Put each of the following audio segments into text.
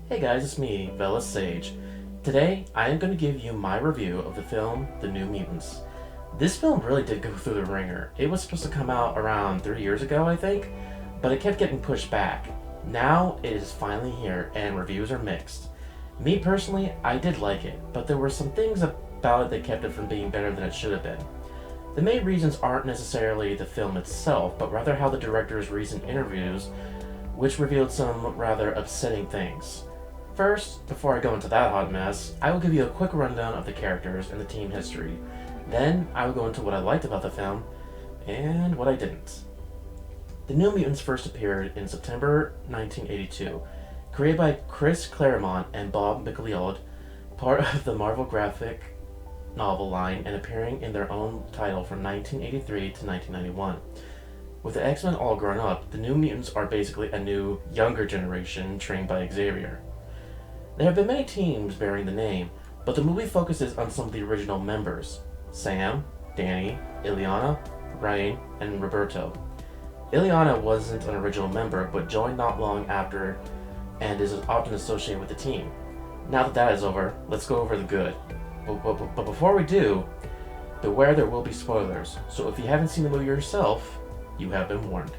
Hey guys, it's me, Veles-Sage. Today, I am going to give you my review of the film The New Mutants. This film really did go through the ringer. It was supposed to come out around 3 years ago, I think, but it kept getting pushed back. Now it is finally here, and reviews are mixed. Me personally, I did like it, but there were some things about it that kept it from being better than it should have been. The main reasons aren't necessarily the film itself, but rather how the director's recent interviews, which revealed some rather upsetting things. First, before I go into that hot mess, I will give you a quick rundown of the characters and the team history. Then, I will go into what I liked about the film, and what I didn't. The New Mutants first appeared in September 1982, created by Chris Claremont and Bob McLeod, part of the Marvel graphic novel line and appearing in their own title from 1983 to 1991. With the X-Men all grown up, the New Mutants are basically a new, younger generation trained by Xavier. There have been many teams bearing the name, but the movie focuses on some of the original members: Sam, Danny, Ileana, Ryan, and Roberto. Ileana wasn't an original member, but joined not long after and is often associated with the team. Now that that is over, let's go over the good. But before we do, beware there will be spoilers, so if you haven't seen the movie yourself, you have been warned.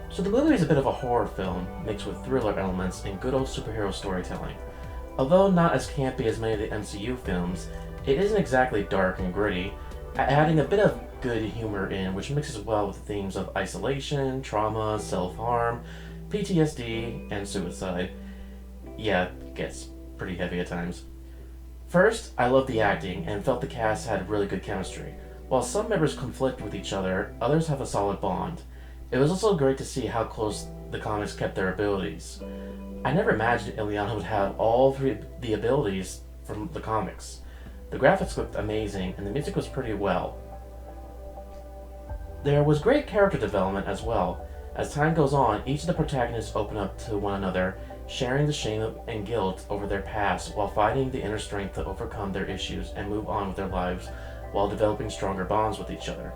So the movie is a bit of a horror film, mixed with thriller elements and good old superhero storytelling. Although not as campy as many of the MCU films, it isn't exactly dark and gritty, adding a bit of good humor in, which mixes well with the themes of isolation, trauma, self-harm, PTSD, and suicide. Yeah, it gets pretty heavy at times. First, I loved the acting and felt the cast had really good chemistry. While some members conflict with each other, others have a solid bond. It was also great to see how close the comics kept their abilities. I never imagined Ileana would have all three the abilities from the comics. The graphics looked amazing and the music was pretty well. There was great character development as well. As time goes on, each of the protagonists open up to one another, sharing the shame and guilt over their past while finding the inner strength to overcome their issues and move on with their lives while developing stronger bonds with each other.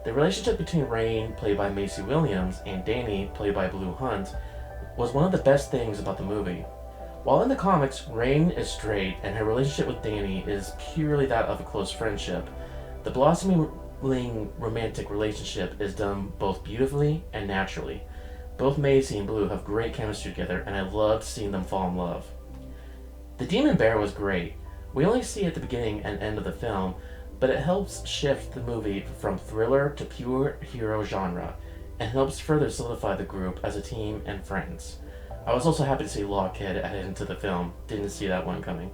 The relationship between Rain, played by Macy Williams, and Danny, played by Blue Hunt, was one of the best things about the movie. While in the comics, Rain is straight and her relationship with Danny is purely that of a close friendship, the blossoming romantic relationship is done both beautifully and naturally. Both Macy and Blue have great chemistry together, and I loved seeing them fall in love. The Demon Bear was great. We only see it at the beginning and end of the film, but it helps shift the movie from thriller to pure hero genre, and helps further solidify the group as a team and friends. I was also happy to see Lockheed added into the film, didn't see that one coming.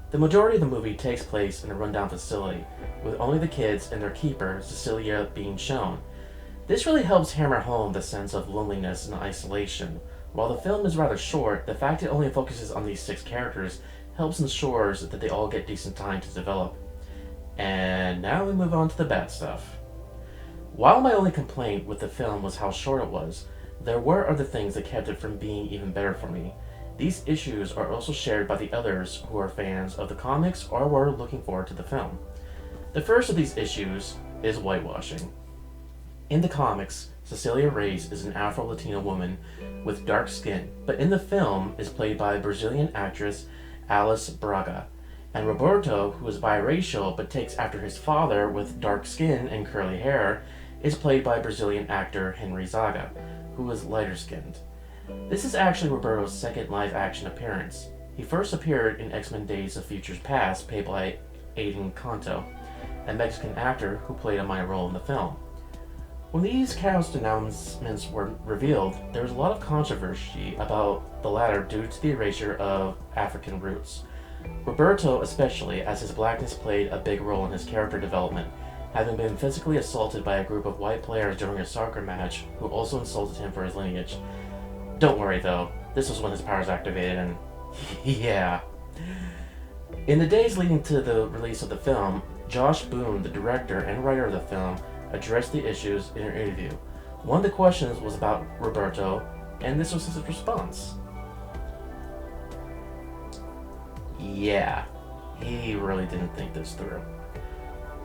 The majority of the movie takes place in a rundown facility, with only the kids and their keeper, Cecilia, being shown. This really helps hammer home the sense of loneliness and isolation. While the film is rather short, the fact it only focuses on these 6 characters helps ensures that they all get decent time to develop. And now we move on to the bad stuff. While my only complaint with the film was how short it was, there were other things that kept it from being even better for me. These issues are also shared by the others who are fans of the comics or were looking forward to the film. The first of these issues is whitewashing. In the comics, Cecilia Reyes is an Afro-Latina woman with dark skin, but in the film is played by Brazilian actress Alice Braga. And Roberto, who is biracial but takes after his father with dark skin and curly hair, is played by Brazilian actor Henry Zaga, who is lighter skinned. This is actually Roberto's second live-action appearance. He first appeared in X-Men Days of Futures Past, played by Aiden Canto, a Mexican actor who played a minor role in the film. When these cast announcements were revealed, there was a lot of controversy about the latter due to the erasure of African roots. Roberto especially, as his blackness played a big role in his character development, having been physically assaulted by a group of white players during a soccer match who also insulted him for his lineage. Don't worry though, this was when his powers activated and yeah. In the days leading to the release of the film, Josh Boone, the director and writer of the film, addressed the issues in an interview. One of the questions was about Roberto, and this was his response. Yeah, he really didn't think this through.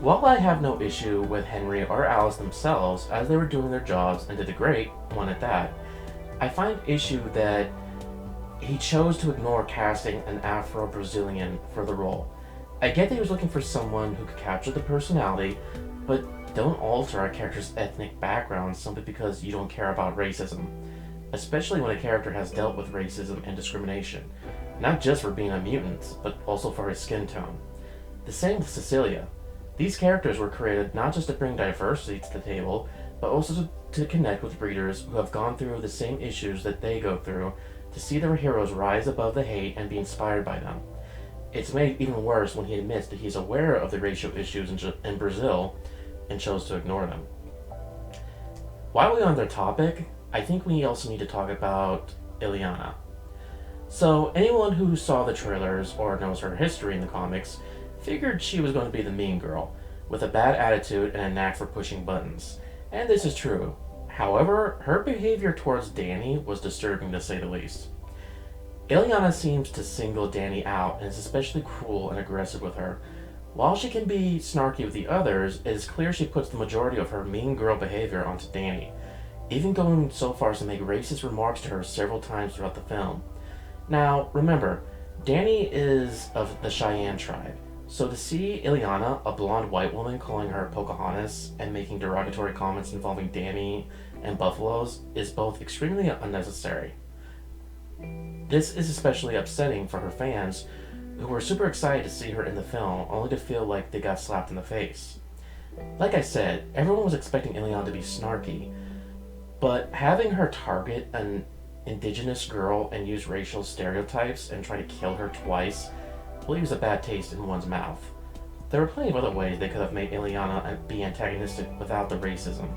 While I have no issue with Henry or Alice themselves, as they were doing their jobs and did a great one at that, I find issue that he chose to ignore casting an Afro-Brazilian for the role. I get that he was looking for someone who could capture the personality, but don't alter a character's ethnic background simply because you don't care about racism, especially when a character has dealt with racism and discrimination, not just for being a mutant, but also for his skin tone. The same with Cecilia. These characters were created not just to bring diversity to the table, but also to connect with readers who have gone through the same issues that they go through, to see their heroes rise above the hate and be inspired by them. It's made even worse when he admits that he's aware of the racial issues in Brazil and chose to ignore them. While we're on their topic, I think we also need to talk about Ileana. So, anyone who saw the trailers or knows her history in the comics figured she was going to be the mean girl, with a bad attitude and a knack for pushing buttons. And this is true. However, her behavior towards Danny was disturbing to say the least. Ileana seems to single Danny out and is especially cruel and aggressive with her. While she can be snarky with the others, it is clear she puts the majority of her mean girl behavior onto Danny, even going so far as to make racist remarks to her several times throughout the film. Now, remember, Danny is of the Cheyenne tribe, so to see Ileana, a blonde white woman, calling her Pocahontas and making derogatory comments involving Danny and buffaloes is both extremely unnecessary. This is especially upsetting for her fans, who were super excited to see her in the film, only to feel like they got slapped in the face. Like I said, everyone was expecting Ileana to be snarky, but having her target an indigenous girl and use racial stereotypes and try to kill her twice leaves a bad taste in one's mouth. There were plenty of other ways they could have made Ileana be antagonistic without the racism.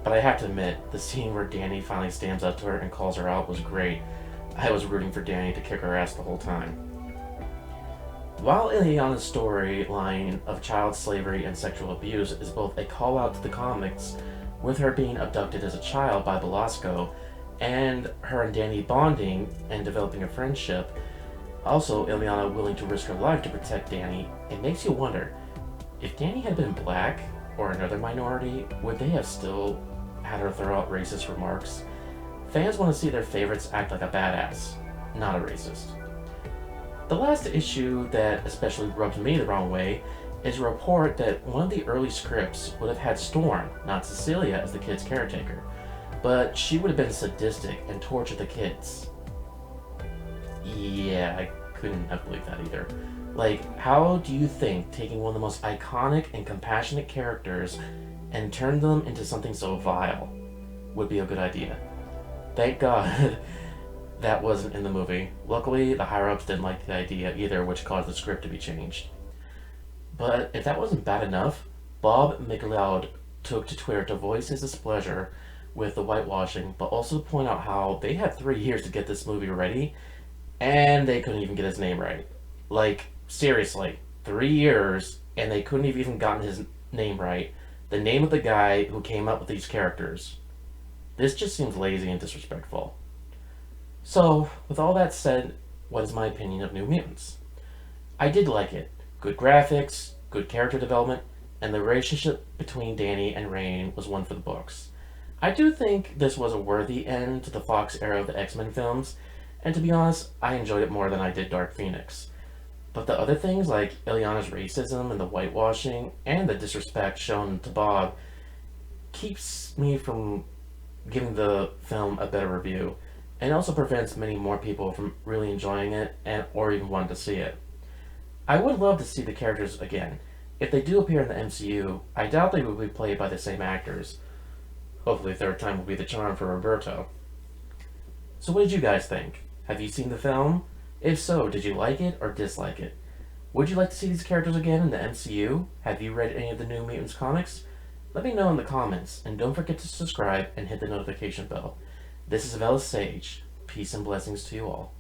But I have to admit, the scene where Danny finally stands up to her and calls her out was great. I was rooting for Danny to kick her ass the whole time. While Ileana's storyline of child slavery and sexual abuse is both a call out to the comics, with her being abducted as a child by Belasco, and her and Danny bonding and developing a friendship, also Ileana willing to risk her life to protect Danny, it makes you wonder, if Danny had been black or another minority, would they have still had her throw out racist remarks? Fans want to see their favorites act like a badass, not a racist. The last issue that especially rubs me the wrong way is a report that one of the early scripts would have had Storm, not Cecilia, as the kid's caretaker, but she would have been sadistic and tortured the kids. Yeah, I couldn't have believed that either. Like, how do you think taking one of the most iconic and compassionate characters and turn them into something so vile would be a good idea? Thank God that wasn't in the movie. Luckily, the higher-ups didn't like the idea either, which caused the script to be changed. But if that wasn't bad enough, Bob McLeod took to Twitter to voice his displeasure with the whitewashing, but also to point out how they had 3 years to get this movie ready, and they couldn't even get his name right. Like, seriously, 3 years, and they couldn't have even gotten his name right. The name of the guy who came up with these characters. This just seems lazy and disrespectful. So, with all that said, what is my opinion of New Mutants? I did like it. Good graphics, good character development, and the relationship between Danny and Rain was one for the books. I do think this was a worthy end to the Fox era of the X-Men films, and to be honest, I enjoyed it more than I did Dark Phoenix. But the other things like Ileana's racism and the whitewashing and the disrespect shown to Bob keeps me from giving the film a better review, and also prevents many more people from really enjoying it and or even wanting to see it. I would love to see the characters again. If they do appear in the MCU, I doubt they will be played by the same actors. Hopefully third time will be the charm for Roberto. So what did you guys think? Have you seen the film? If so, did you like it or dislike it? Would you like to see these characters again in the MCU? Have you read any of the New Mutants comics? Let me know in the comments, and don't forget to subscribe and hit the notification bell. This is Veles-Sage. Peace and blessings to you all.